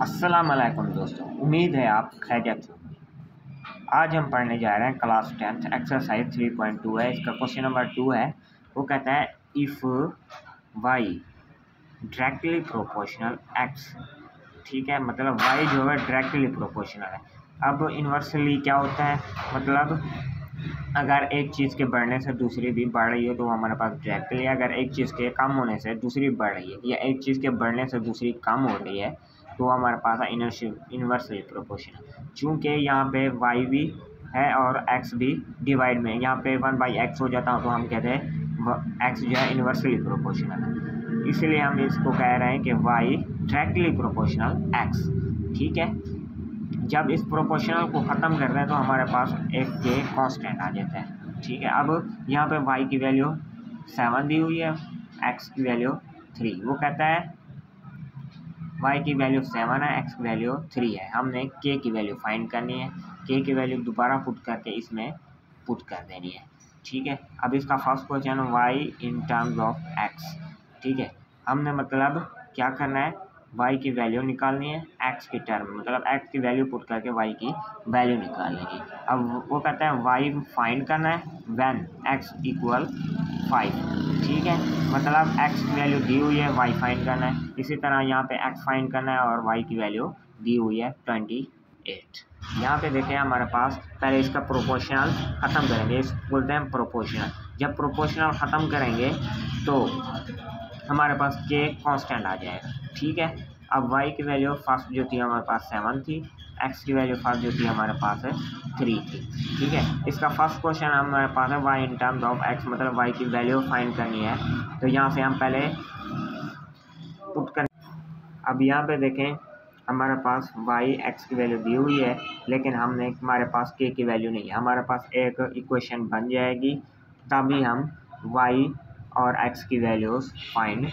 अस्सलाम वालेकुम दोस्तों, उम्मीद है आप खैरियत होंगे। आज हम पढ़ने जा रहे हैं क्लास 10th एक्सरसाइज 3.2 है। इसका क्वेश्चन नंबर 2 है। वो कहता है if y directly proportional x, ठीक है, मतलब y जो है डायरेक्टली प्रोपोर्शनल है। अब इन्वर्सली क्या होता है, मतलब अगर एक चीज़ के बढ़ने से दूसरी भी बढ़ रही है तो हमारे पास डायरेक्टली, अगर एक चीज़ के कम होने से दूसरी बढ़ रही है या एक चीज़ के बढ़ने से दूसरी कम हो रही है तो हमारे पास है इन्वर्सली प्रोपोर्शनल। चूँकि यहाँ पे y भी है और x भी डिवाइड में, यहाँ पे 1/x हो जाता है तो हम कहते हैं x जो है इन्वर्सली प्रोपोर्शनल है। इसलिए हम इसको कह रहे हैं कि y डायरेक्टली प्रोपोर्शनल x, ठीक है। जब इस प्रोपोर्शनल को ख़त्म करते हैं तो हमारे पास एक के कांस्टेंट आ जाता है, ठीक है। अब यहाँ पे y की वैल्यू 7 दी हुई है, x की वैल्यू 3। वो कहता है y की वैल्यू 7 है, x की वैल्यू 3 है। हमने k की वैल्यू फाइंड करनी है। k की वैल्यू दोबारा पुट करके इसमें पुट कर देनी है, ठीक है। अब इसका first question y in terms of x, ठीक है। हमने मतलब क्या करना है, y की वैल्यू निकालनी है x की टर्म, मतलब x की वैल्यू पुट करके y की वैल्यू निकालनी है। अब वो कहता है y फाइंड करना है व्हेन x इक्वल 5, ठीक है, मतलब x की वैल्यू दी हुई है, y फाइंड करना है। इसी तरह यहाँ पे x फाइंड करना है और y की वैल्यू दी हुई है 28। यहाँ पे देखें हमारे पास, पहले इसका प्रोपोर्शनल ख़त्म करेंगे, इस बोलते हैं प्रोपोर्शनल। जब प्रोपोर्शनल ख़त्म करेंगे तो हमारे पास k कांस्टेंट आ जाएगा, ठीक है। अब y की वैल्यू फर्स्ट जो थी हमारे पास 7 थी, x की वैल्यू फर्स्ट जो थी हमारे पास है 3 थी, ठीक है। इसका फर्स्ट क्वेश्चन हमारे पास है y in terms of x, मतलब y की वैल्यू फाइंड करनी है। तो यहाँ से हम पहले पुट कर, अब यहाँ पे देखें हमारे पास y x की वैल्यू दी हुई है, लेकिन हमारे पास k की वैल्यू नहीं है। हमारे पास एक इक्वेशन बन जाएगी, तभी हम y और x की वैल्यूज़ फाइंड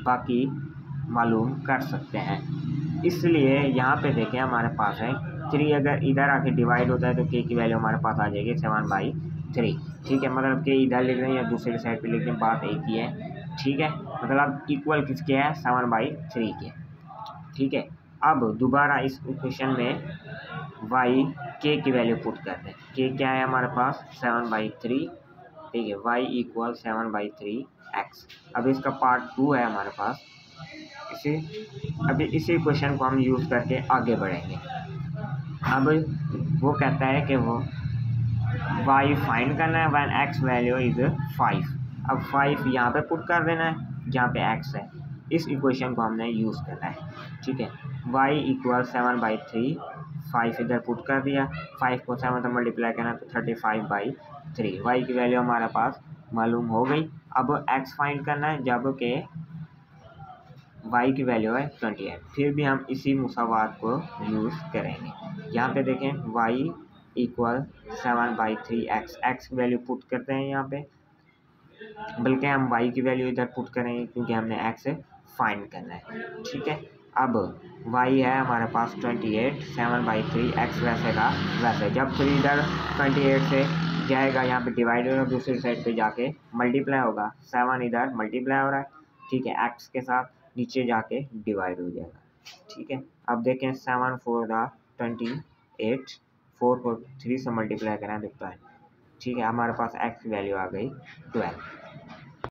बाकी मालूम कर सकते हैं। इसलिए यहाँ पे देखें हमारे पास है 3, अगर इधर आके डिवाइड होता है तो k की वैल्यू हमारे पास आ जाएगी 7/3, ठीक है। मतलब k इधर लिख रहे हैं या दूसरी साइड पे लिख रहे हैं, बात एक ही है, ठीक है। मतलब इक्वल किसके है, 7/3 के, ठीक है। अब दोबारा इस इक्वेशन में y k की वैल्यू पुट करते हैं। k क्या है हमारे पास 7/3, ठीक है, y इक्वल 7/3x। अब इसका पार्ट 2 है हमारे पास, अभी इसी क्वेश्चन को हम यूज़ करके आगे बढ़ेंगे। अब वो कहता है कि वो y फाइंड करना है व्हेन x वैल्यू इज़ 5। अब 5 यहाँ पे पुट कर देना है जहाँ पे x है। इस इक्वेशन को हमने यूज़ करना है, ठीक है। y इक्वल 7/3, 5 इधर पुट कर दिया, 5 को 7 से मल्टीप्लाई करना तो 35/3। y की वैल्यू हमारे पास मालूम हो गई। अब x फाइंड करना है जबकि y की वैल्यू है 28। फिर भी हम इसी मुसावात को यूज़ करेंगे। यहाँ पे देखें y इक्वल 7/3x, x की वैल्यू पुट करते हैं यहाँ पे, बल्कि हम y की वैल्यू इधर पुट करेंगे क्योंकि हमने x फाइंड करना है, ठीक है। अब y है हमारे पास 28, 7/3x वैसे का वैसे, जब 3 इधर 28 से जाएगा यहाँ पे डिवाइड होगा, दूसरी साइड पे जाके मल्टीप्लाई होगा, 7 इधर मल्टीप्लाई हो रहा है, ठीक है, x के साथ नीचे जाके डिवाइड हो जाएगा, ठीक है। अब देखें 7 4 28, 4 को 3 से मल्टीप्लाई करें तो 12, ठीक है। हमारे पास x की वैल्यू आ गई 12।